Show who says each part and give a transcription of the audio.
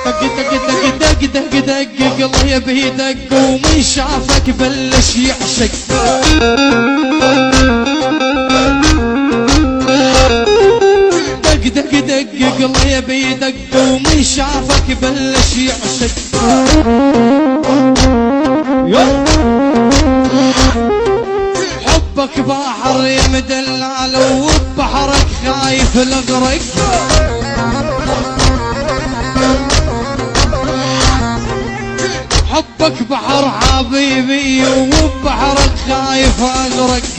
Speaker 1: دق دق دق دق دق قلبي بيدق ومن شافك بلش يعشق. دق دق دق قلبي بيدق ومن شافك بلش يعشق. حبك بحر يا مدلال وبحرك خايف الاغرق. حبك بحر حبيبي وبحرك خايف اغرق.